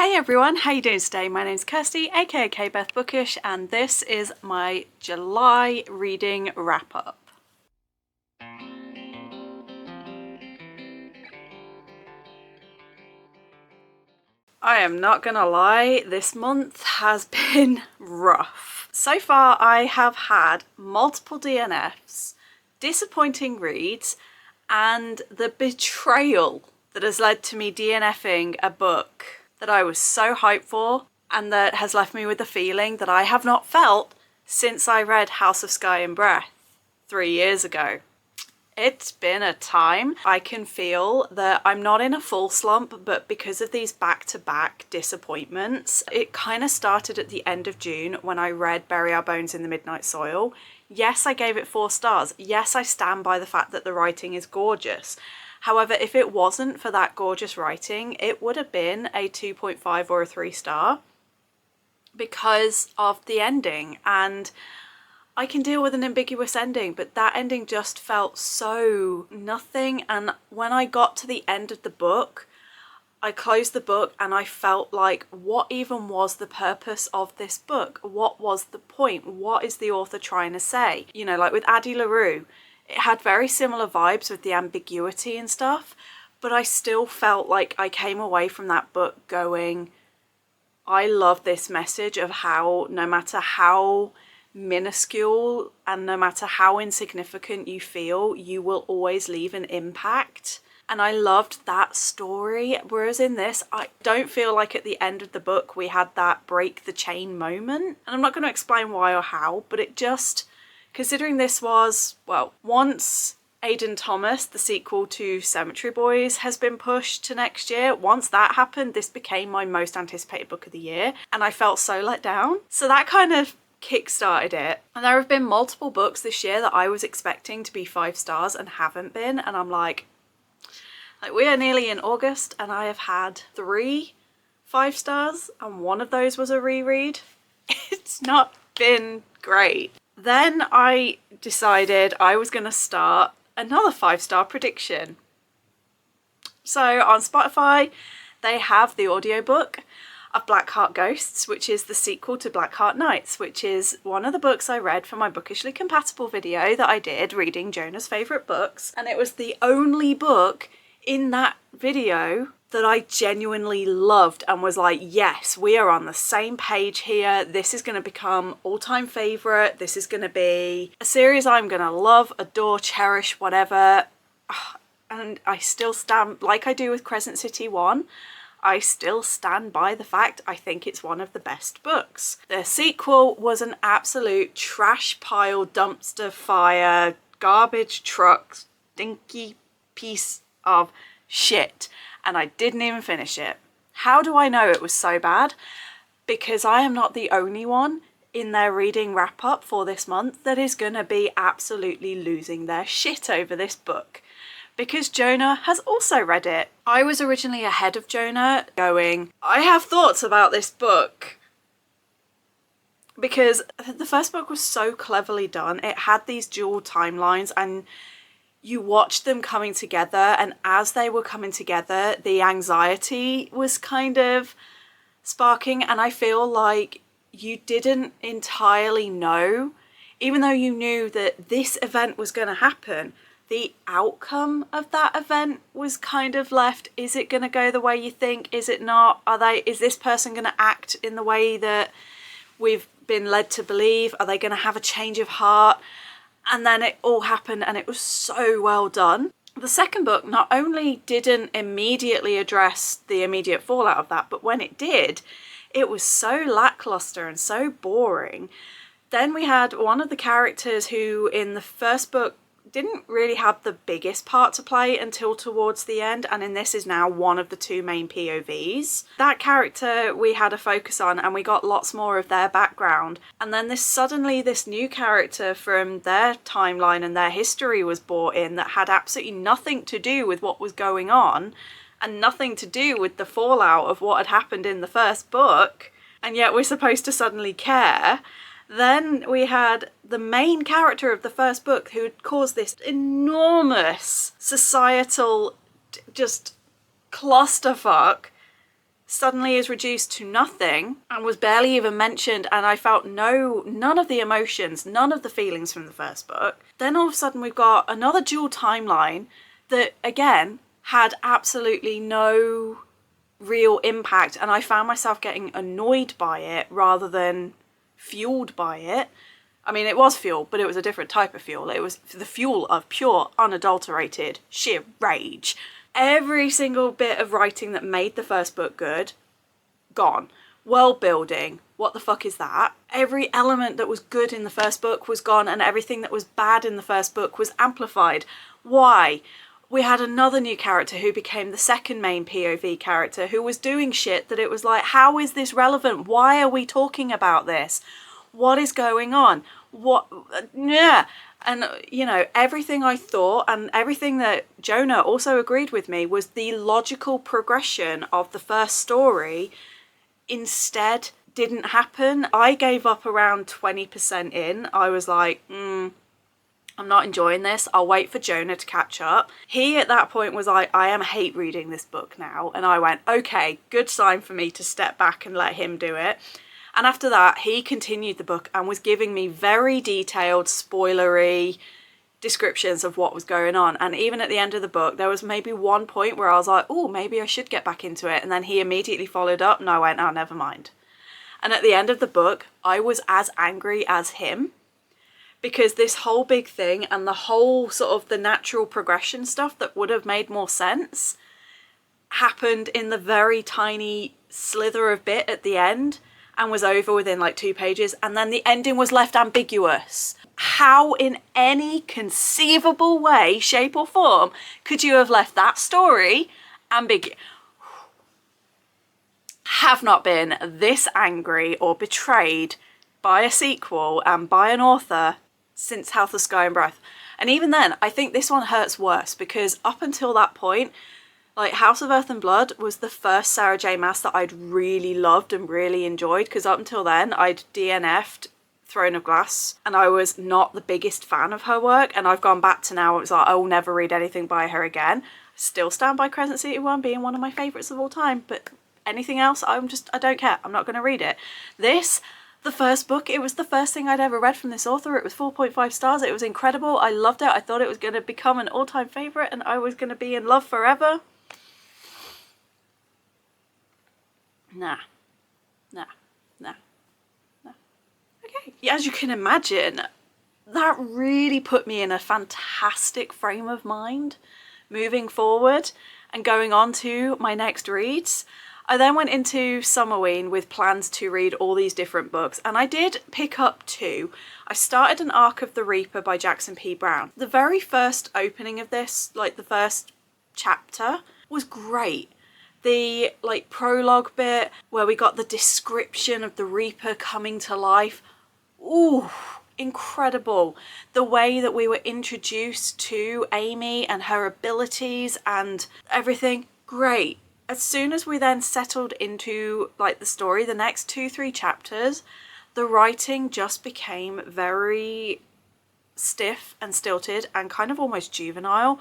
Hey everyone, how you doing today? My name's Kirsty, aka Beth Bookish, and this is my July reading wrap-up. I am not gonna lie, this month has been rough. So far I have had multiple DNFs, disappointing reads, and the betrayal that has led to me DNFing a book that I was so hyped for and that has left me with a feeling that I have not felt since I read House of Sky and Breath 3 years ago. It's been a time. I can feel that I'm not in a full slump, but because of these back-to-back disappointments, it kind of started at the end of June when I read Bury Our Bones in the Midnight Soil. Yes, I gave it 4 stars. Yes, I stand by the fact that the writing is gorgeous. However, if it wasn't for that gorgeous writing, it would have been a 2.5 or a 3 star because of the ending. And I can deal with an ambiguous ending, but that ending just felt so nothing. And when I got to the end of the book, I closed the book and I felt like, what even was the purpose of this book? What was the point? What is the author trying to say? You know, like with Ahdieh Laure, it had very similar vibes with the ambiguity and stuff, but I still felt like I came away from that book going, I love this message of how no matter how minuscule and no matter how insignificant you feel, you will always leave an impact. And I loved that story, whereas in this, I don't feel like at the end of the book we had that break the chain moment. And I'm not going to explain why or how, but it just, considering this was, well, once Aidan Thomas, the sequel to Cemetery Boys, has been pushed to next year, once that happened, this became my most anticipated book of the year, and I felt so let down. So that kind of kickstarted it. And there have been multiple books this year that I was expecting to be 5 stars and haven't been, and I'm like we are nearly in August and I have had 3 5 stars and one of those was a reread. It's not been great. Then I decided I was going to start another 5-star prediction. So on Spotify, they have the audiobook of Blackheart Ghosts, which is the sequel to Blackheart Nights, which is one of the books I read for my Bookishly Compatible video that I did reading Jona's favourite books. And it was the only book in that video that I genuinely loved and was like, yes, we are on the same page here. This is going to become all-time favourite. This is going to be a series I'm going to love, adore, cherish, whatever. And I still stand, like I do with Crescent City 1, I still stand by the fact I think it's one of the best books. The sequel was an absolute trash pile, dumpster fire, garbage truck, stinky piece of shit. And I didn't even finish it. How do I know it was so bad? Because I am not the only one in their reading wrap-up for this month that is going to be absolutely losing their shit over this book. Because Jona has also read it. I was originally ahead of Jona going, I have thoughts about this book. Because the first book was so cleverly done. It had these dual timelines and you watched them coming together, and as they were coming together, the anxiety was kind of sparking, and I feel like you didn't entirely know, even though you knew that this event was going to happen, the outcome of that event was kind of left. Is it going to go the way you think? Is it not? Is this person going to act in the way that we've been led to believe? Are they going to have a change of heart? And then it all happened and it was so well done. The second book not only didn't immediately address the immediate fallout of that, but when it did, it was so lackluster and so boring. Then we had one of the characters who in the first book didn't really have the biggest part to play until towards the end, and in this is now one of the 2 main POVs. That character we had a focus on and we got lots more of their background, and then this new character from their timeline and their history was brought in that had absolutely nothing to do with what was going on and nothing to do with the fallout of what had happened in the first book, and yet we're supposed to suddenly care. Then we had the main character of the first book who had caused this enormous societal just clusterfuck suddenly is reduced to nothing and was barely even mentioned, and I felt none of the emotions, none of the feelings from the first book. Then all of a sudden we've got another dual timeline that, again, had absolutely no real impact, and I found myself getting annoyed by it rather than fueled by it. I mean, it was fuel, but it was a different type of fuel. It was the fuel of pure, unadulterated, sheer rage. Every single bit of writing that made the first book good, gone. World building, what the fuck is that? Every element that was good in the first book was gone, and everything that was bad in the first book was amplified. Why? We had another new character who became the second main POV character, who was doing shit that it was like, how is this relevant? Why are we talking about this? What is going on? What? Yeah. And, you know, everything I thought and everything that Jona also agreed with me was the logical progression of the first story instead didn't happen. I gave up around 20% in. I was like, I'm not enjoying this. I'll wait for Jona to catch up. He at that point was like, I am hate reading this book now. And I went, okay, good sign for me to step back and let him do it. And after that, he continued the book and was giving me very detailed, spoilery descriptions of what was going on. And even at the end of the book, there was maybe one point where I was like, oh, maybe I should get back into it. And then he immediately followed up and I went, oh, never mind. And at the end of the book, I was as angry as him, because this whole big thing and the whole sort of the natural progression stuff that would have made more sense happened in the very tiny slither of bit at the end and was over within like 2 pages, and then the ending was left ambiguous. How in any conceivable way, shape or form could you have left that story ambiguous? Have not been this angry or betrayed by a sequel and by an author since House of Sky and Breath. And even then, I think this one hurts worse, because up until that point, like, House of Earth and Blood was the first Sarah J Maas that I'd really loved and really enjoyed, because up until then I'd DNF'd Throne of Glass and I was not the biggest fan of her work, and I've gone back to now, it's like I will never read anything by her again. Still stand by Crescent City 1 being one of my favourites of all time, but anything else, I don't care. I'm not going to read it. This, the first book, it was the first thing I'd ever read from this author. It was 4.5 stars. It was incredible. I loved it. I thought it was going to become an all-time favourite and I was going to be in love forever. Nah. Okay, as you can imagine, that really put me in a fantastic frame of mind moving forward and going on to my next reads. I then went into Summerween with plans to read all these different books, and I did pick up 2. I started an Arc of the Reaper by Jackson P. Brown. The very first opening of this, like the first chapter, was great. The like prologue bit where we got the description of the Reaper coming to life, ooh, incredible. The way that we were introduced to Amy and her abilities and everything, great. As soon as we then settled into like the story, the next 2-3 chapters, the writing just became very stiff and stilted and kind of almost juvenile.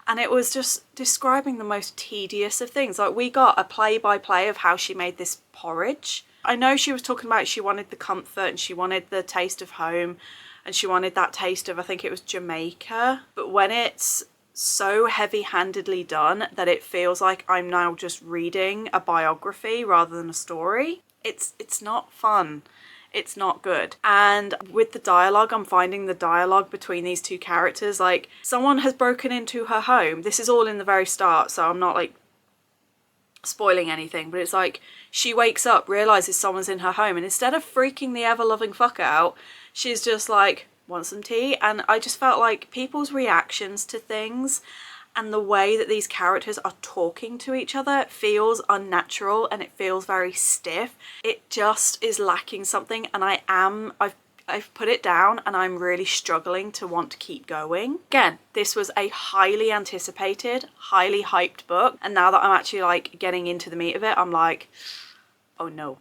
And it was just describing the most tedious of things. Like, we got a play-by-play of how she made this porridge. I know she was talking about she wanted the comfort and she wanted the taste of home and she wanted that taste of, I think it was Jamaica. But when it's so heavy-handedly done that it feels like I'm now just reading a biography rather than a story, it's not fun. It's not good. And with the dialogue, I'm finding the dialogue between these two characters, like, someone has broken into her home. This is all in the very start, so I'm not like spoiling anything, but it's like she wakes up, realizes someone's in her home, and instead of freaking the ever-loving fuck out, she's just like, want some tea? And I just felt like people's reactions to things and the way that these characters are talking to each other feels unnatural and it feels very stiff. It just is lacking something, and I've put it down and I'm really struggling to want to keep going. Again, this was a highly anticipated, highly hyped book, and now that I'm actually like getting into the meat of it, I'm like, oh no.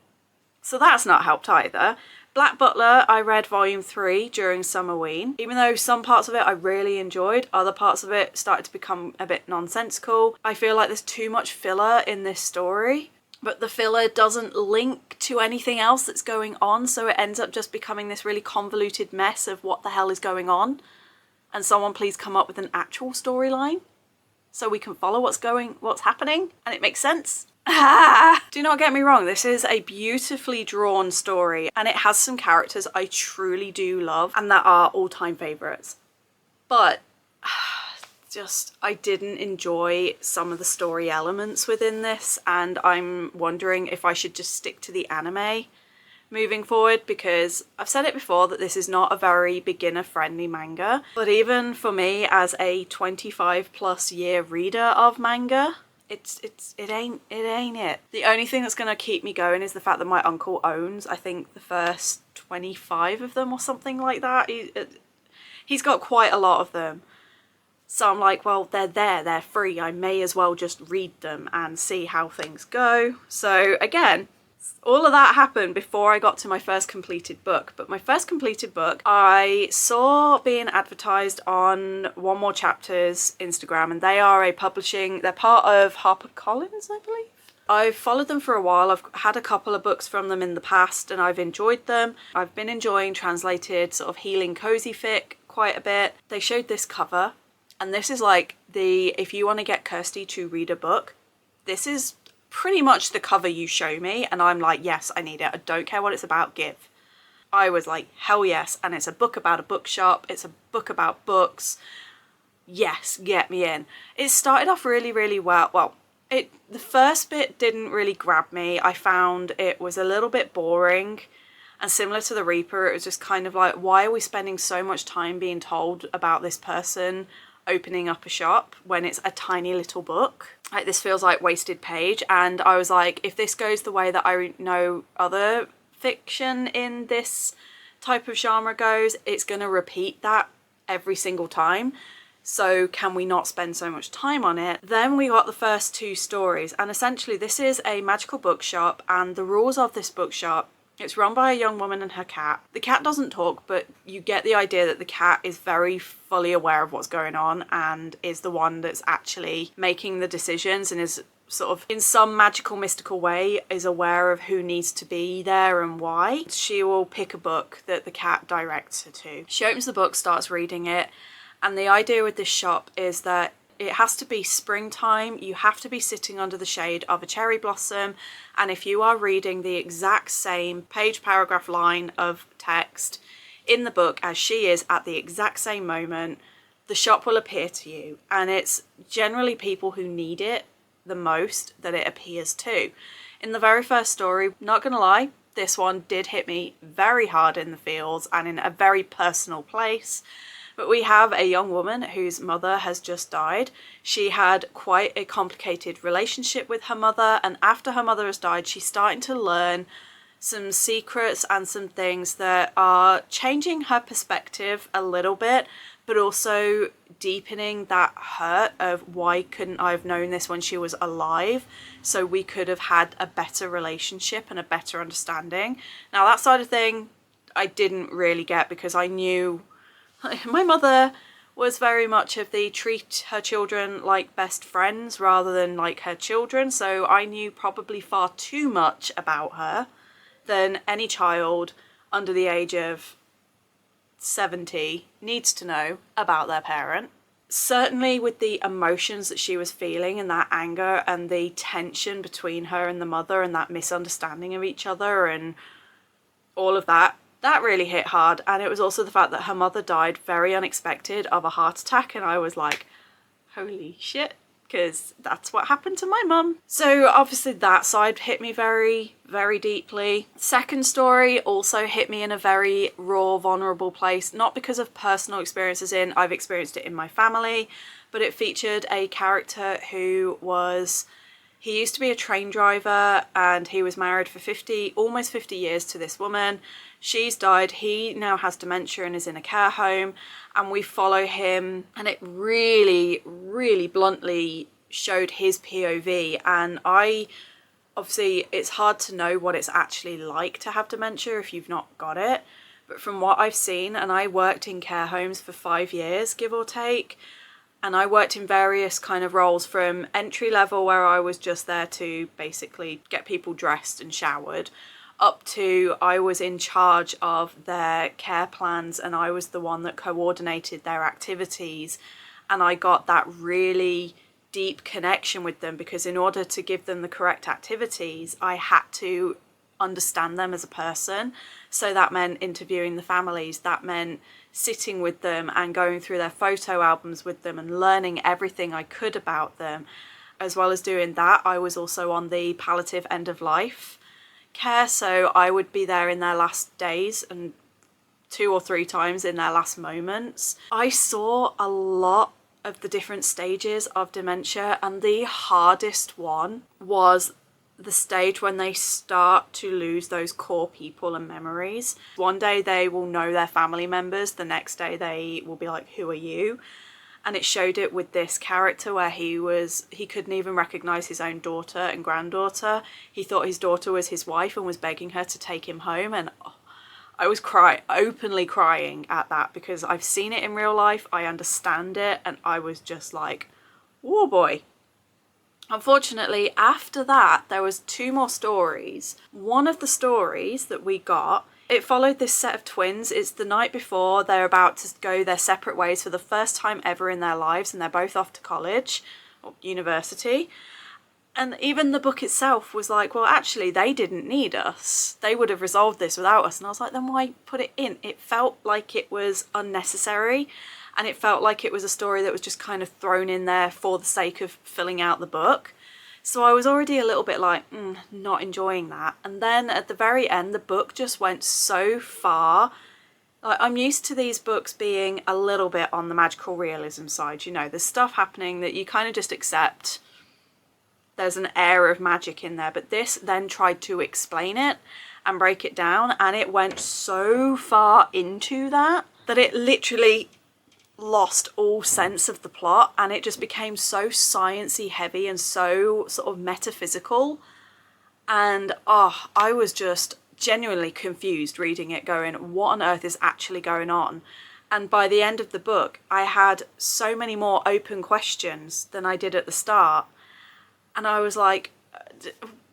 So that's not helped either. Black Butler, I read volume 3 during Summerween. Even though some parts of it I really enjoyed, other parts of it started to become a bit nonsensical. I feel like there's too much filler in this story. but the filler doesn't link to anything else that's going on, so it ends up just becoming this really convoluted mess of what the hell is going on. And someone please come up with an actual storyline so we can follow what's happening and it makes sense. Do not get me wrong, this is a beautifully drawn story and it has some characters I truly do love and that are all-time favourites. But I didn't enjoy some of the story elements within this, and I'm wondering if I should just stick to the anime moving forward, because I've said it before that this is not a very beginner friendly manga, but even for me as a 25+ year reader of manga, it ain't it. The only thing that's gonna keep me going is the fact that my uncle owns, I think, the first 25 of them or something like that. He's got quite a lot of them. So I'm like, well, they're free. I may as well just read them and see how things go. So again, all of that happened before I got to my first completed book. But my first completed book, I saw being advertised on One More Chapter's Instagram, and they are they're part of HarperCollins, I believe. I've followed them for a while. I've had a couple of books from them in the past and I've enjoyed them. I've been enjoying translated sort of healing cozy fic quite a bit. They showed this cover. And this is like if you want to get Kirsty to read a book, this is pretty much the cover you show me. And I'm like, yes, I need it. I don't care what it's about, give. I was like, hell yes. And it's a book about a bookshop. It's a book about books. Yes, get me in. It started off really, really well. Well, the first bit didn't really grab me. I found it was a little bit boring. And similar to The Reaper, it was just kind of like, why are we spending so much time being told about this person opening up a shop when it's a tiny little book? Like, this feels like wasted page. And I was like, if this goes the way that I know other fiction in this type of genre goes, it's gonna repeat that every single time. So can we not spend so much time on it? Then we got the first two stories, and essentially this is a magical bookshop, and the rules of this bookshop, it's run by a young woman and her cat. The cat doesn't talk, but you get the idea that the cat is very fully aware of what's going on and is the one that's actually making the decisions and is sort of, in some magical, mystical way, is aware of who needs to be there and why. She will pick a book that the cat directs her to. She opens the book, starts reading it, and the idea with this shop is that it has to be springtime. You have to be sitting under the shade of a cherry blossom. And if you are reading the exact same page, paragraph, line of text in the book as she is at the exact same moment, the shop will appear to you. And it's generally people who need it the most that it appears to. In the very first story, not gonna lie, this one did hit me very hard in the feels and in a very personal place. But we have a young woman whose mother has just died. She had quite a complicated relationship with her mother, and after her mother has died, she's starting to learn some secrets and some things that are changing her perspective a little bit, but also deepening that hurt of, why couldn't I have known this when she was alive, so we could have had a better relationship and a better understanding. Now, that side of thing I didn't really get, because I knew my mother was very much of the treat her children like best friends rather than like her children, so I knew probably far too much about her than any child under the age of 70 needs to know about their parent. Certainly with the emotions that she was feeling and that anger and the tension between her and the mother and that misunderstanding of each other and all of that, that really hit hard. And it was also the fact that her mother died very unexpected of a heart attack, and I was like, holy shit, because that's what happened to my mum. So obviously that side hit me very, very deeply. Second story also hit me in a very raw, vulnerable place, not because of personal experiences I've experienced it in my family, but it featured a character who he used to be a train driver and he was married for almost 50 years to this woman. She's died. He now has dementia and is in a care home, and we follow him, and it really, really bluntly showed his POV. And obviously it's hard to know what it's actually like to have dementia if you've not got it, but from what I've seen, and I worked in care homes for 5 years, give or take, And I worked in various kind of roles, from entry level, where I was just there to basically get people dressed and showered, up to I was in charge of their care plans, and I was the one that coordinated their activities. And I got that really deep connection with them, because in order to give them the correct activities, I had to understand them as a person. So that meant interviewing the families, that meant sitting with them and going through their photo albums with them and learning everything I could about them. As well as doing that, I was also on the palliative end of life care, so I would be there in their last days and 2 or 3 times in their last moments. I saw a lot of the different stages of dementia, and the hardest one was the stage when they start to lose those core people and memories. One day they will know their family members, the next day they will be like, who are you? And it showed it with this character where he couldn't even recognize his own daughter and granddaughter. He thought his daughter was his wife and was begging her to take him home. And I was openly crying at that, because I've seen it in real life, I understand it, and I was just like, oh boy. Unfortunately, after that, there was 2 more stories. One of the stories that we got, it followed this set of twins. It's the night before they're about to go their separate ways for the first time ever in their lives, and they're both off to college or university. And even the book itself was like, well, actually, they didn't need us. They would have resolved this without us. And I was like, then why put it in? It felt like it was unnecessary. And it felt like it was a story that was just kind of thrown in there for the sake of filling out the book. So I was already a little bit like, not enjoying that. And then at the very end, the book just went so far. Like, I'm used to these books being a little bit on the magical realism side. You know, there's stuff happening that you kind of just accept. There's an air of magic in there. But this then tried to explain it and break it down. And it went so far into that it literally lost all sense of the plot, and it just became so sciencey heavy and so sort of metaphysical. And I was just genuinely confused reading it, going, what on earth is actually going on? And by the end of the book, I had so many more open questions than I did at the start. And I was like,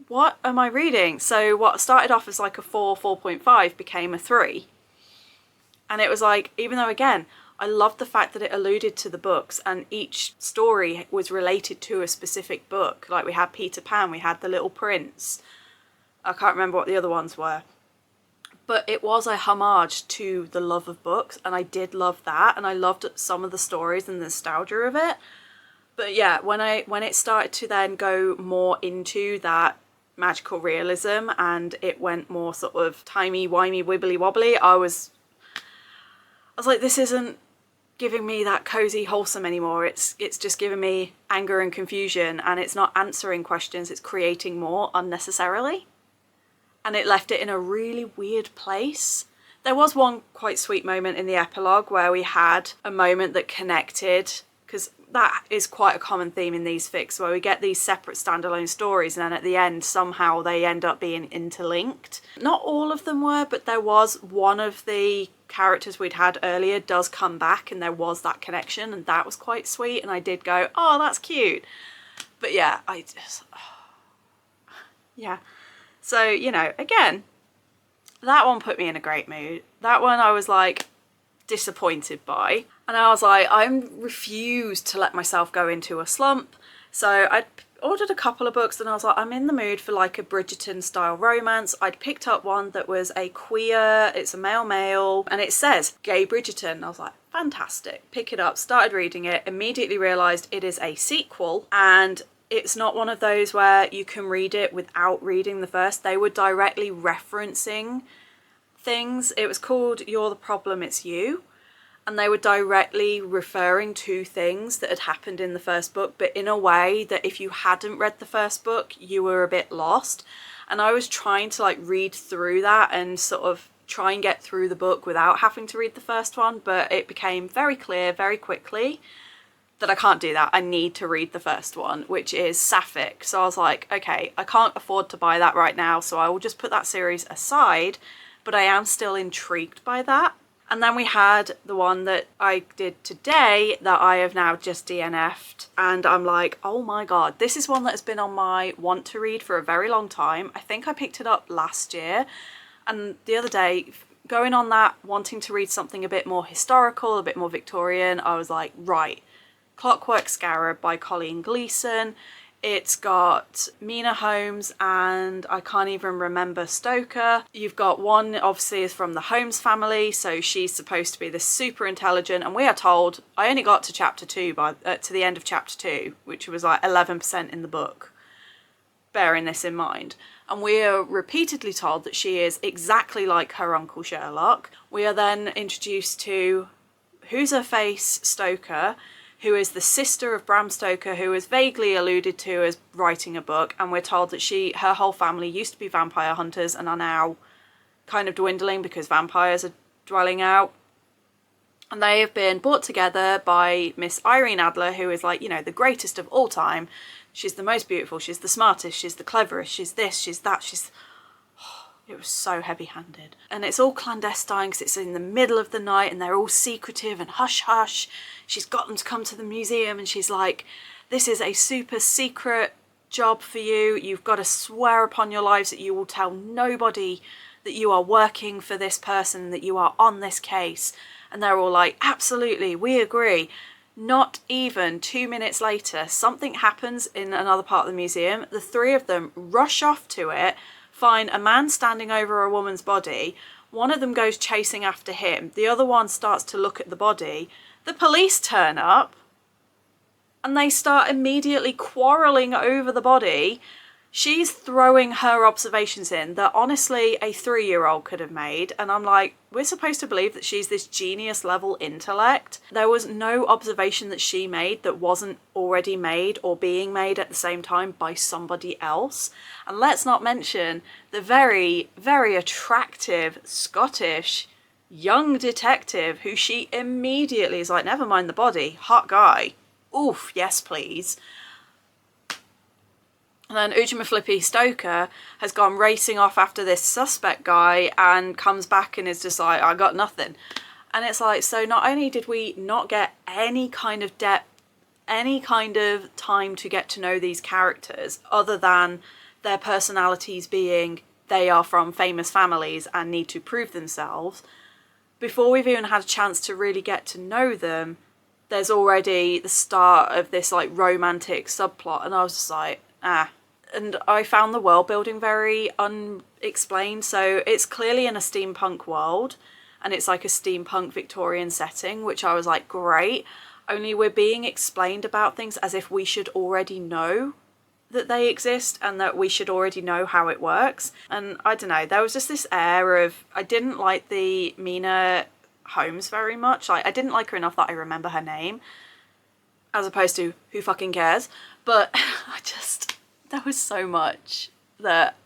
what am I reading? So what started off as like a 4.5 became a 3. And it was like, even though, again, I loved the fact that it alluded to the books, and each story was related to a specific book. Like, we had Peter Pan, we had The Little Prince. I can't remember what the other ones were. But it was a homage to the love of books, and I did love that. And I loved some of the stories and the nostalgia of it. But yeah, when it started to then go more into that magical realism, and it went more sort of timey-wimey, wibbly-wobbly, I was like, this isn't giving me that cozy, wholesome anymore. It's just giving me anger and confusion, and it's not answering questions, it's creating more unnecessarily. And it left it in a really weird place. There was one quite sweet moment in the epilogue where we had a moment that connected, because that is quite a common theme in these fics, where we get these separate standalone stories, and then at the end somehow they end up being interlinked. Not all of them were, but there was one of the characters we'd had earlier does come back, and there was that connection, and that was quite sweet, and I did go, oh, that's cute. But yeah, yeah. So, you know, again, that one put me in a great mood. That one I was like disappointed by, and I was like, I refused to let myself go into a slump. So I ordered a couple of books, and I was like, I'm in the mood for like a Bridgerton style romance. I'd picked up one that was a queer, it's a male, and it says gay Bridgerton. I was like, fantastic. Pick it up, started reading it, immediately realised it is a sequel, and it's not one of those where you can read it without reading the first. They were directly referencing things. It was called You're the Problem, It's You. And they were directly referring to things that had happened in the first book, but in a way that if you hadn't read the first book, you were a bit lost. And I was trying to like read through that and sort of try and get through the book without having to read the first one, but it became very clear very quickly that I can't do that. I need to read the first one, which is Sapphic. So I was like, okay, I can't afford to buy that right now, so I will just put that series aside, but I am still intrigued by that. And then we had the one that I did today that I have now just DNF'd. And I'm like, oh my god, this is one that has been on my want to read for a very long time. I think I picked it up last year. And the other day, going on that, wanting to read something a bit more historical, a bit more Victorian, I was like, right, Clockwork Scarab by Colleen Gleeson. It's got Mina Holmes and I can't even remember Stoker. You've got one obviously is from the Holmes family, so she's supposed to be this super intelligent, and we are told, I only got to chapter 2 to the end of chapter 2, which was like 11% in the book, bearing this in mind. And we are repeatedly told that she is exactly like her uncle Sherlock. We are then introduced to Who's Her Face Stoker, who is the sister of Bram Stoker, who is vaguely alluded to as writing a book, and we're told that her whole family used to be vampire hunters and are now kind of dwindling because vampires are dwelling out. And they have been brought together by Miss Irene Adler, who is like, you know, the greatest of all time. She's the most beautiful, she's the smartest, she's the cleverest, she's this, she's that, she's... It was so heavy-handed. And it's all clandestine because it's in the middle of the night and they're all secretive and hush-hush. She's got them to come to the museum and she's like, this is a super secret job for you. You've got to swear upon your lives that you will tell nobody that you are working for this person, that you are on this case. And they're all like, absolutely, we agree. Not even 2 minutes later, something happens in another part of the museum. The three of them rush off to it, find a man standing over a woman's body. One of them goes chasing after him. The other one starts to look at the body. The police turn up and they start immediately quarrelling over the body. She's throwing her observations in that honestly a 3-year-old could have made. And I'm like, we're supposed to believe that she's this genius level intellect. There was no observation that she made that wasn't already made or being made at the same time by somebody else. And let's not mention the very, very attractive Scottish young detective who she immediately is like, never mind the body, hot guy. Oof, yes please. And then Ujima Flippy Stoker has gone racing off after this suspect guy and comes back and is just like, I got nothing. And it's like, so not only did we not get any kind of depth, any kind of time to get to know these characters other than their personalities being they are from famous families and need to prove themselves, before we've even had a chance to really get to know them, there's already the start of this like romantic subplot. And I was just like, ah. And I found the world building very unexplained. So it's clearly in a steampunk world and it's like a steampunk Victorian setting, which I was like, great. Only we're being explained about things as if we should already know that they exist and that we should already know how it works. And I don't know, there was just this air of, I didn't like the Mina Holmes very much. Like, I didn't like her enough that I remember her name, as opposed to who fucking cares. But I just, there was so much that,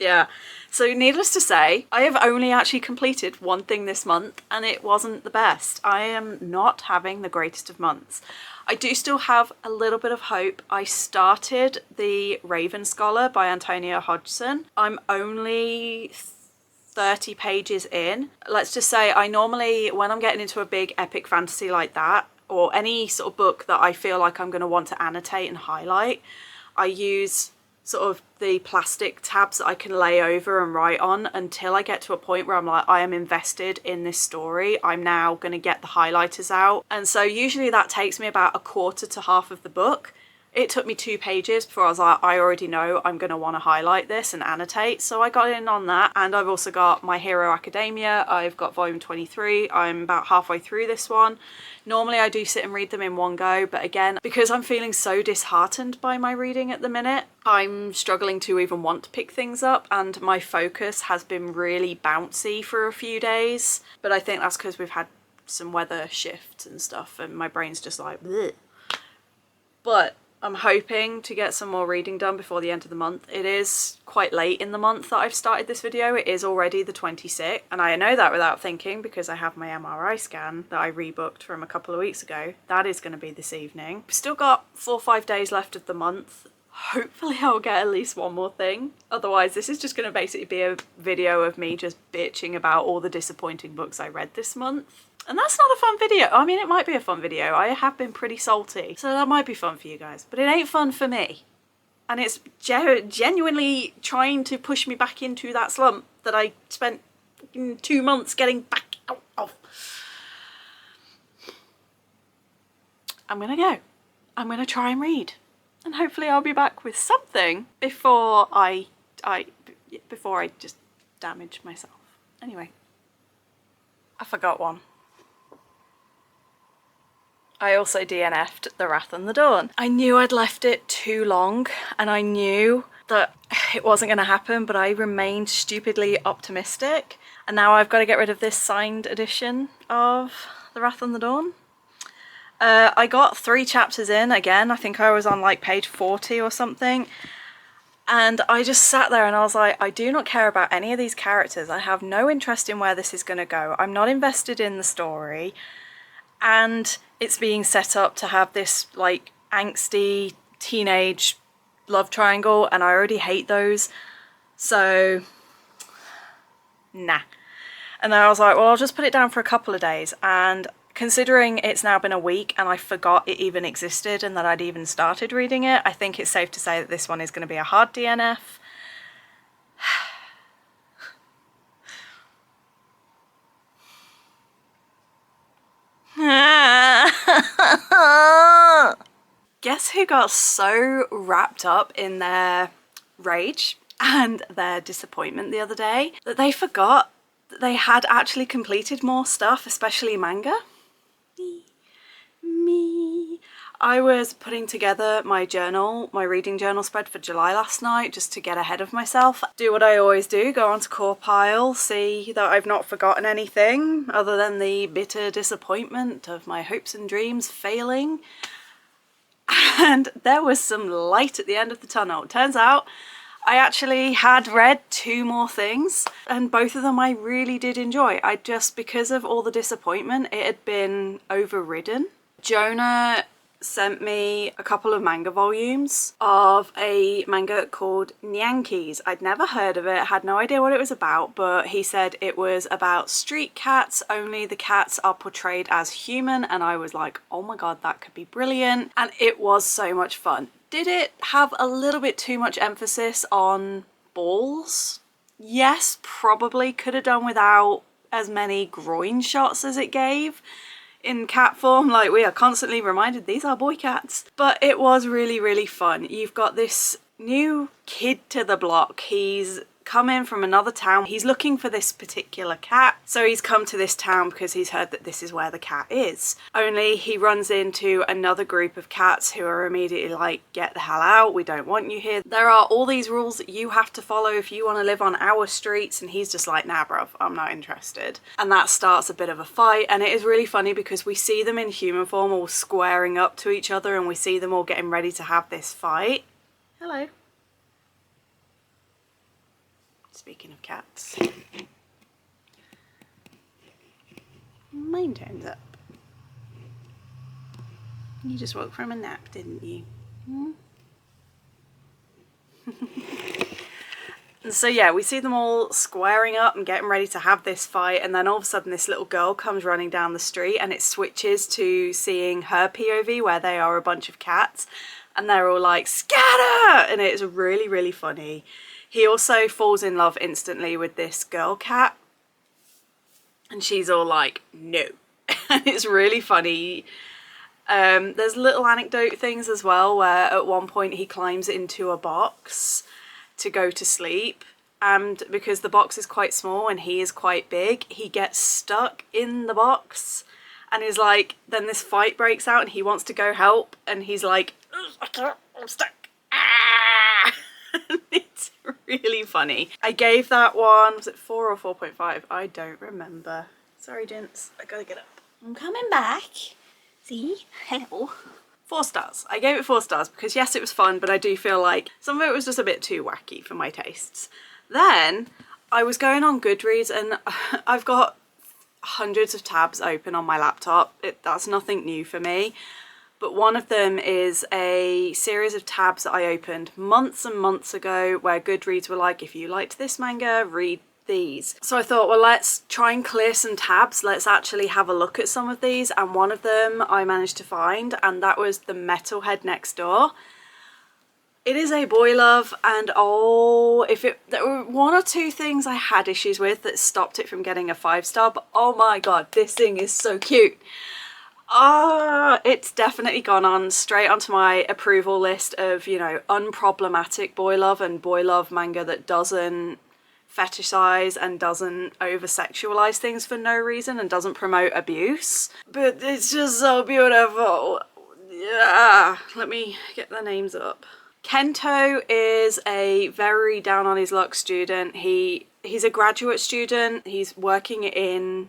yeah. So needless to say, I have only actually completed one thing this month and it wasn't the best. I am not having the greatest of months. I do still have a little bit of hope. I started The Raven Scholar by Antonia Hodgson. I'm only 30 pages in. Let's just say I normally, when I'm getting into a big epic fantasy like that, or any sort of book that I feel like I'm going to want to annotate and highlight, I use sort of the plastic tabs that I can lay over and write on until I get to a point where I'm like, I am invested in this story. I'm now going to get the highlighters out. And so usually that takes me about a quarter to half of the book. It took me 2 pages before I was like, I already know I'm going to want to highlight this and annotate. So I got in on that. And I've also got My Hero Academia. I've got volume 23. I'm about halfway through this one. Normally I do sit and read them in one go. But again, because I'm feeling so disheartened by my reading at the minute, I'm struggling to even want to pick things up. And my focus has been really bouncy for a few days. But I think that's because we've had some weather shifts and stuff. And my brain's just like, bleh. But I'm hoping to get some more reading done before the end of the month. It is quite late in the month that I've started this video. It is already the 26th. And I know that without thinking because I have my MRI scan that I rebooked from a couple of weeks ago. That is going to be this evening. We've still got 4 or 5 days left of the month. Hopefully I'll get at least one more thing. Otherwise, this is just going to basically be a video of me just bitching about all the disappointing books I read this month. And that's not a fun video. I mean, it might be a fun video. I have been pretty salty, so that might be fun for you guys. But it ain't fun for me. And it's genuinely trying to push me back into that slump that I spent 2 months getting back out of. I'm gonna go. I'm gonna try and read. And hopefully I'll be back with something before I just damage myself. Anyway, I forgot one. I also DNF'd The Wrath and the Dawn. I knew I'd left it too long and I knew that it wasn't going to happen, but I remained stupidly optimistic. And now I've got to get rid of this signed edition of The Wrath and the Dawn. I got 3 chapters in again. I think I was on like page 40 or something. And I just sat there and I was like, I do not care about any of these characters. I have no interest in where this is going to go. I'm not invested in the story. And it's being set up to have this like angsty teenage love triangle, and I already hate those. So, nah. And then I was like, well, I'll just put it down for a couple of days. And considering it's now been a week and I forgot it even existed and that I'd even started reading it, I think it's safe to say that this one is going to be a hard DNF. Guess who got so wrapped up in their rage and their disappointment the other day that they forgot that they had actually completed more stuff, especially manga? Me. I was putting together my journal, my reading journal spread for July last night, just to get ahead of myself. Do what I always do, go onto Core Pile, see that I've not forgotten anything other than the bitter disappointment of my hopes and dreams failing. And there was some light at the end of the tunnel. It turns out I actually had read 2 more things, and both of them I really did enjoy. I just, because of all the disappointment, it had been overridden. Jona sent me a couple of manga volumes of a manga called Nyankees. I'd never heard of it, had no idea what it was about, but he said it was about street cats, only the cats are portrayed as human, and I was like, oh my god, that could be brilliant. And it was so much fun. Did it have a little bit too much emphasis on balls? Yes, probably could have done without as many groin shots as it gave. In cat form, like, we are constantly reminded these are boy cats. But it was really, really fun. You've got this new kid to the block. He's come in from another town. He's looking for this particular cat. So he's come to this town because he's heard that this is where the cat is. Only he runs into another group of cats who are immediately like, get the hell out, we don't want you here. There are all these rules that you have to follow if you want to live on our streets, and he's just like, nah bruv, I'm not interested. And that starts a bit of a fight, and it is really funny because we see them in human form all squaring up to each other, and we see them all getting ready to have this fight. Hello. Speaking of cats, mine turns up. You just woke from a nap, didn't you? Hmm? And so yeah, we see them all squaring up and getting ready to have this fight, and then all of a sudden this little girl comes running down the street, and it switches to seeing her POV where they are a bunch of cats, and they're all like, scatter! And it's really, really funny. He also falls in love instantly with this girl cat, and she's all like, no. And it's really funny. There's little anecdote things as well, where at one point he climbs into a box to go to sleep, and because the box is quite small and he is quite big, he gets stuck in the box, and is like, then this fight breaks out and he wants to go help, and he's like, I'm stuck. Ah! It's really funny. I gave that one, was it 4 or 4.5? I don't remember. Sorry gents, I gotta get up. I'm coming back. See? Hello. 4 stars. I gave it 4 stars because yes, it was fun, but I do feel like some of it was just a bit too wacky for my tastes. Then I was going on Goodreads, and I've got hundreds of tabs open on my laptop. That's nothing new for me. but one of them is a series of tabs that I opened months and months ago where Goodreads were like, if you liked this manga, read these. So I thought, well, let's try and clear some tabs. Let's actually have a look at some of these. And one of them I managed to find, and that was the Metalhead Next Door. It is a boy love, and oh, there were one or two things I had issues with that stopped it from getting a 5-star, but oh my god, this thing is so cute. It's definitely gone on straight onto my approval list of, you know, unproblematic boy love and boy love manga that doesn't fetishize and doesn't over-sexualize things for no reason and doesn't promote abuse. But it's just so beautiful. Yeah, let me get the names up. Kento is a very down on his luck student. He's a graduate student. He's working in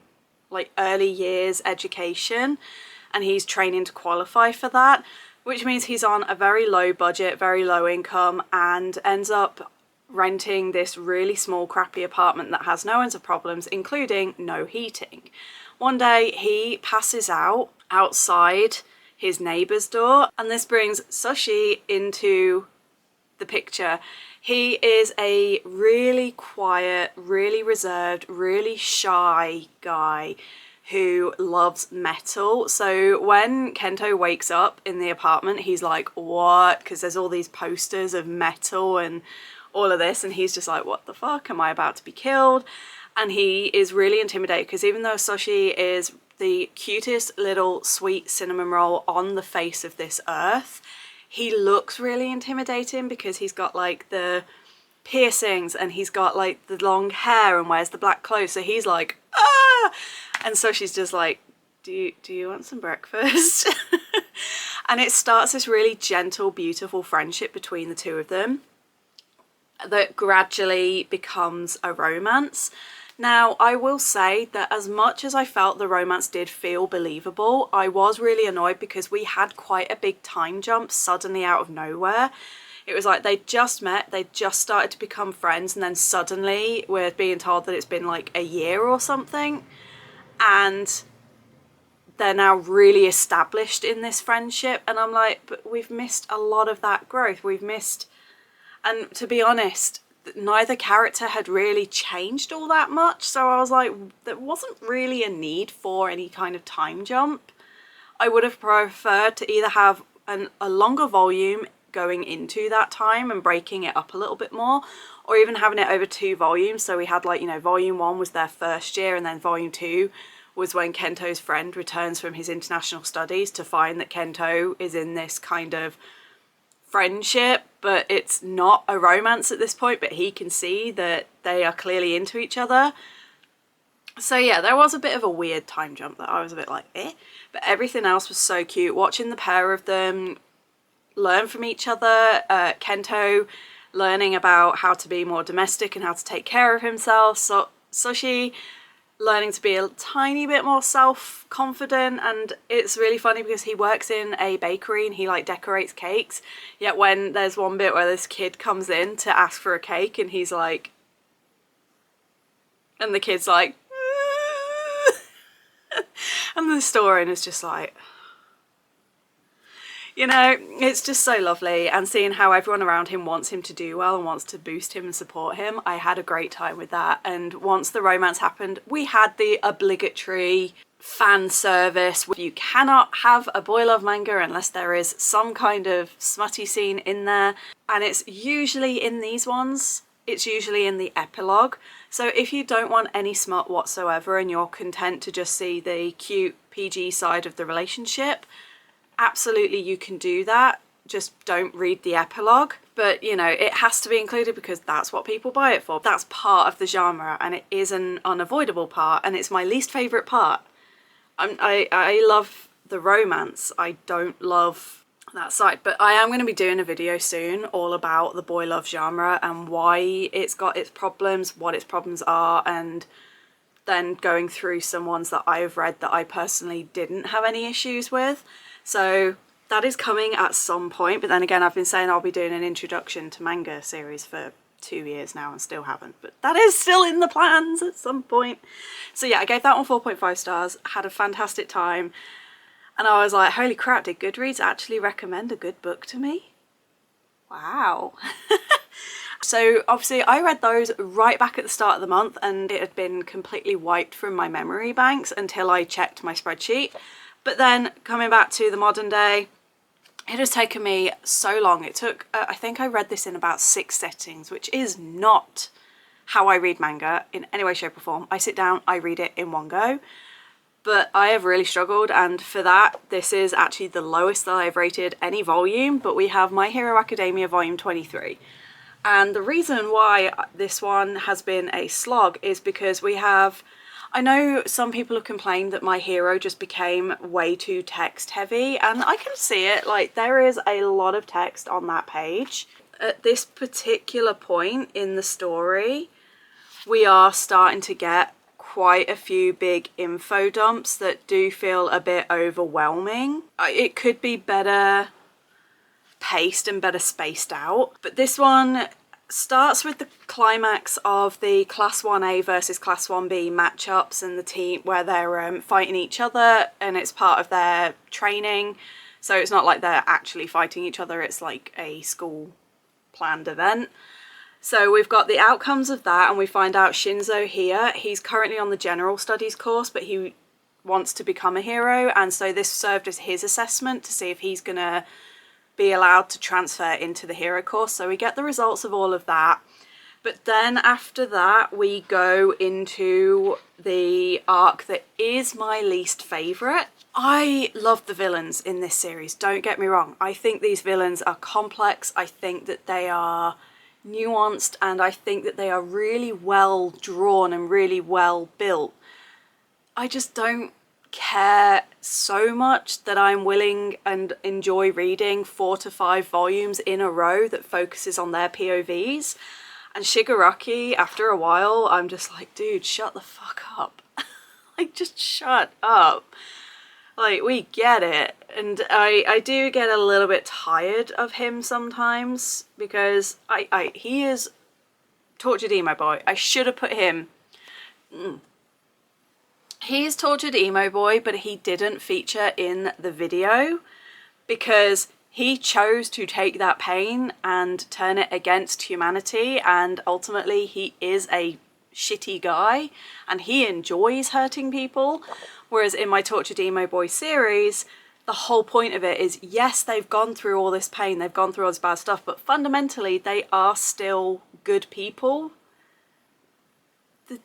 like early years education, and he's training to qualify for that, which means he's on a very low budget, very low income, and ends up renting this really small crappy apartment that has no ends of problems, including no heating. One day he passes out outside his neighbour's door, and this brings Sushi into the picture. He is a really quiet, really reserved, really shy guy who loves metal. So when Kento wakes up in the apartment, he's like, what? Because there's all these posters of metal and all of this, and he's just like, what the fuck? Am I about to be killed? And he is really intimidated because even though Sushi is the cutest little sweet cinnamon roll on the face of this earth, he looks really intimidating because he's got like the piercings and he's got like the long hair and wears the black clothes. So he's like, ah! And so she's just like, do you want some breakfast? And it starts this really gentle, beautiful friendship between the two of them that gradually becomes a romance. Now, I will say that as much as I felt the romance did feel believable, I was really annoyed because we had quite a big time jump suddenly out of nowhere. It was like they'd just met, they'd just started to become friends, and then suddenly we're being told that it's been like a year or something, and they're now really established in this friendship. And I'm like, but we've missed a lot of that growth. We've missed, and to be honest, neither character had really changed all that much, so I was like, there wasn't really a need for any kind of time jump. I would have preferred to either have a longer volume going into that time and breaking it up a little bit more, or even having it over 2 volumes. So we had like, you know, volume 1 was their first year, and then volume 2 was when Kento's friend returns from his international studies to find that Kento is in this kind of friendship, but it's not a romance at this point, but he can see that they are clearly into each other. So yeah, there was a bit of a weird time jump that I was a bit like, eh? But everything else was so cute. Watching the pair of them learn from each other, Kento learning about how to be more domestic and how to take care of himself, so Sushi learning to be a tiny bit more self-confident. And it's really funny because he works in a bakery and he like decorates cakes, yet when there's one bit where this kid comes in to ask for a cake and he's like, and the kid's like and the store owner's just like, you know, it's just so lovely. And seeing how everyone around him wants him to do well and wants to boost him and support him, I had a great time with that. And once the romance happened, we had the obligatory fan service. You cannot have a boy love manga unless there is some kind of smutty scene in there, and it's usually in these ones, it's usually in the epilogue. So if you don't want any smut whatsoever and you're content to just see the cute PG side of the relationship, absolutely you can do that. Just don't read the epilogue. But you know, it has to be included because that's what people buy it for. That's part of the genre, and it is an unavoidable part, and it's my least favourite part. I love the romance, I don't love that side. But I am going to be doing a video soon all about the boy love genre and why it's got its problems, what its problems are, and then going through some ones that I've read that I personally didn't have any issues with. So that is coming at some point, but then again, I've been saying I'll be doing an introduction to manga series for 2 years now and still haven't, but that is still in the plans at some point. So yeah, I gave that one 4.5 stars, had a fantastic time. And I was like, holy crap, did Goodreads actually recommend a good book to me? Wow. So obviously I read those right back at the start of the month, and it had been completely wiped from my memory banks until I checked my spreadsheet. But then coming back to the modern day, it has taken me so long. It took, I think I read this in about 6 sittings, which is not how I read manga in any way, shape or form. I sit down, I read it in one go. But I have really struggled, and for that, this is actually the lowest that I've rated any volume, but we have My Hero Academia volume 23. And the reason why this one has been a slog is because we have, I know some people have complained that My Hero just became way too text heavy, and I can see it. Like, there is a lot of text on that page. At this particular point in the story, we are starting to get quite a few big info dumps that do feel a bit overwhelming. It could be better paced and better spaced out, but this one starts with the climax of the Class 1A versus Class 1B matchups and the team where they're fighting each other, and it's part of their training, so it's not like they're actually fighting each other, it's like a school planned event. So we've got the outcomes of that, and we find out Shinzo here, he's currently on the general studies course, but he wants to become a hero, and so this served as his assessment to see if he's gonna be allowed to transfer into the hero course. So we get the results of all of that, but then after that we go into the arc that is my least favourite. I love the villains in this series, don't get me wrong. I think these villains are complex, I think that they are nuanced, and I think that they are really well drawn and really well built. I just don't care so much that I'm willing and enjoy reading 4 to 5 volumes in a row that focuses on their POVs. And Shigaraki, after a while, I'm just like, dude, shut the fuck up. Like, just shut up. Like, we get it. And I do get a little bit tired of him sometimes, because he is tortured emo boy. I should have put him... He is tortured emo boy, but he didn't feature in the video because he chose to take that pain and turn it against humanity, and ultimately he is a shitty guy and he enjoys hurting people. Whereas in my Tortured Emo Boy series, the whole point of it is, yes, they've gone through all this pain, they've gone through all this bad stuff, but fundamentally they are still good people.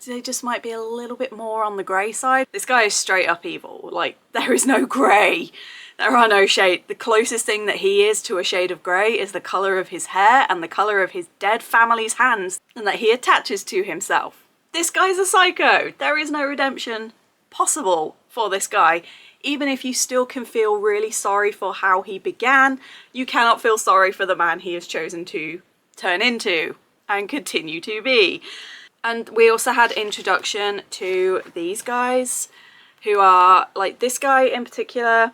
They just might be a little bit more on the grey side. This guy is straight up evil. Like, there is no grey. There are no shade. The closest thing that he is to a shade of grey is the colour of his hair and the colour of his dead family's hands, and that he attaches to himself. This guy's a psycho. There is no redemption possible for this guy. Even if you still can feel really sorry for how he began, you cannot feel sorry for the man he has chosen to turn into and continue to be. And we also had introduction to these guys, who are, like, this guy in particular,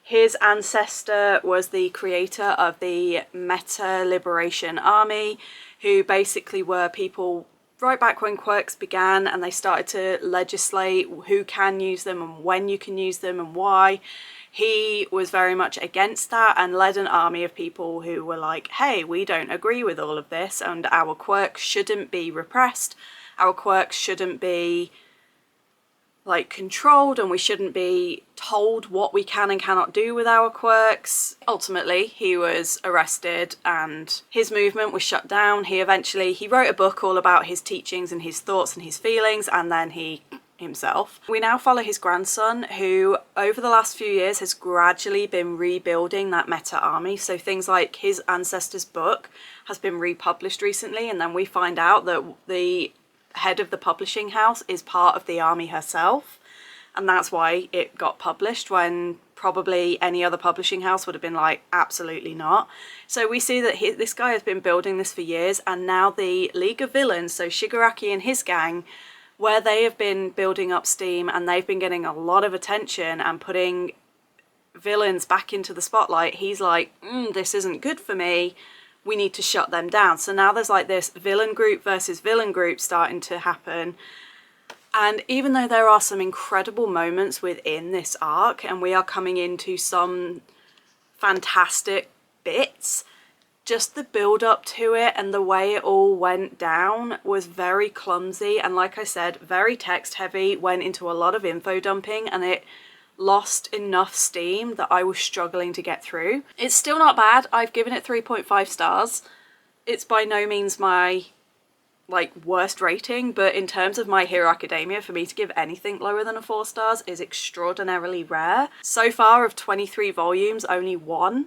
his ancestor was the creator of the Meta Liberation Army, who basically were people right back when quirks began, and they started to legislate who can use them and when you can use them and why. He was very much against that and led an army of people who were like, hey, we don't agree with all of this, and our quirks shouldn't be repressed, our quirks shouldn't be like controlled, and we shouldn't be told what we can and cannot do with our quirks. Ultimately, he was arrested and his movement was shut down. He wrote a book all about his teachings and his thoughts and his feelings, and then he himself. We now follow his grandson, who over the last few years has gradually been rebuilding that meta army. So things like his ancestor's book has been republished recently, and then we find out that the head of the publishing house is part of the army herself, and that's why it got published when probably any other publishing house would have been like, absolutely not. So we see that this guy has been building this for years, and now the League of Villains, so Shigaraki and his gang, where they have been building up steam and they've been getting a lot of attention and putting villains back into the spotlight, he's like, this isn't good for me, we need to shut them down. So now there's like this villain group versus villain group starting to happen. And even though there are some incredible moments within this arc, and we are coming into some fantastic bits, just the build up to it and the way it all went down was very clumsy, and like I said, very text heavy, went into a lot of info dumping, and it lost enough steam that I was struggling to get through. It's still not bad. I've given it 3.5 stars. It's by no means my worst rating, but in terms of My Hero Academia, for me to give anything lower than a 4 stars is extraordinarily rare. So far, of 23 volumes, only 1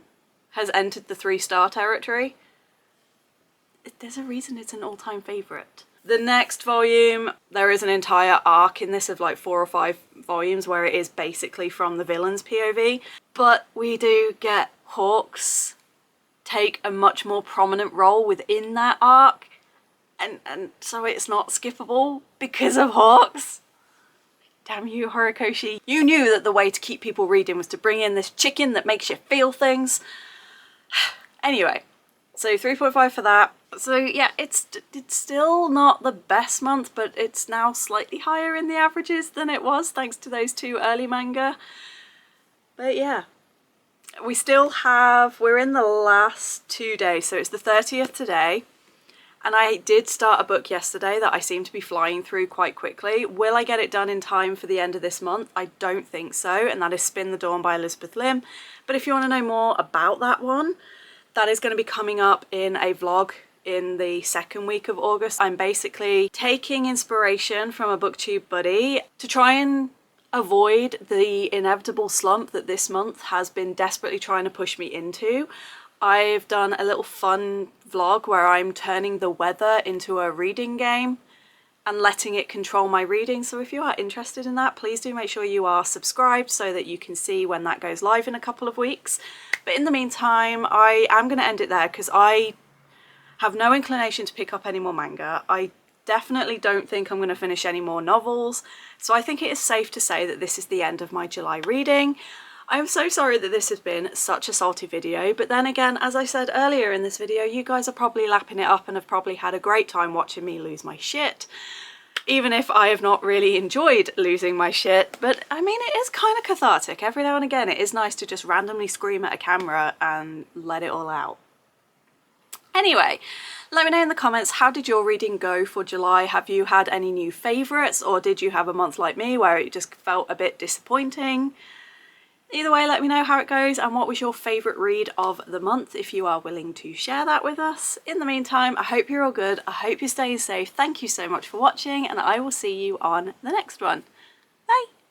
has entered the 3-star territory. There's a reason it's an all-time favourite. The next volume, there is an entire arc in this of like 4 or 5 volumes where it is basically from the villain's POV, but we do get Hawks take a much more prominent role within that arc, and so it's not skippable because of Hawks. Damn you, Horikoshi. You knew that the way to keep people reading was to bring in this chicken that makes you feel things. Anyway, so 3.5 for that. So yeah, it's still not the best month, but it's now slightly higher in the averages than it was thanks to those 2 early manga. But yeah, we're in the last 2 days, so it's the 30th today. And I did start a book yesterday that I seem to be flying through quite quickly. Will I get it done in time for the end of this month? I don't think so, and that is Spin the Dawn by Elizabeth Lim. But if you want to know more about that one, that is going to be coming up in a vlog in the 2nd week of August. I'm basically taking inspiration from a booktube buddy to try and avoid the inevitable slump that this month has been desperately trying to push me into. I've done a little fun vlog where I'm turning the weather into a reading game and letting it control my reading. So if you are interested in that, please do make sure you are subscribed so that you can see when that goes live in a couple of weeks. But in the meantime, I am going to end it there because I have no inclination to pick up any more manga. I definitely don't think I'm going to finish any more novels. So I think it is safe to say that this is the end of my July reading. I'm so sorry that this has been such a salty video, but then again, as I said earlier in this video, you guys are probably lapping it up and have probably had a great time watching me lose my shit. Even if I have not really enjoyed losing my shit, but I mean, it is kind of cathartic. Every now and again, it is nice to just randomly scream at a camera and let it all out. Anyway, let me know in the comments, how did your reading go for July? Have you had any new favourites, or did you have a month like me where it just felt a bit disappointing? Either way, let me know how it goes and what was your favourite read of the month if you are willing to share that with us. In the meantime, I hope you're all good. I hope you're staying safe. Thank you so much for watching, and I will see you on the next one. Bye!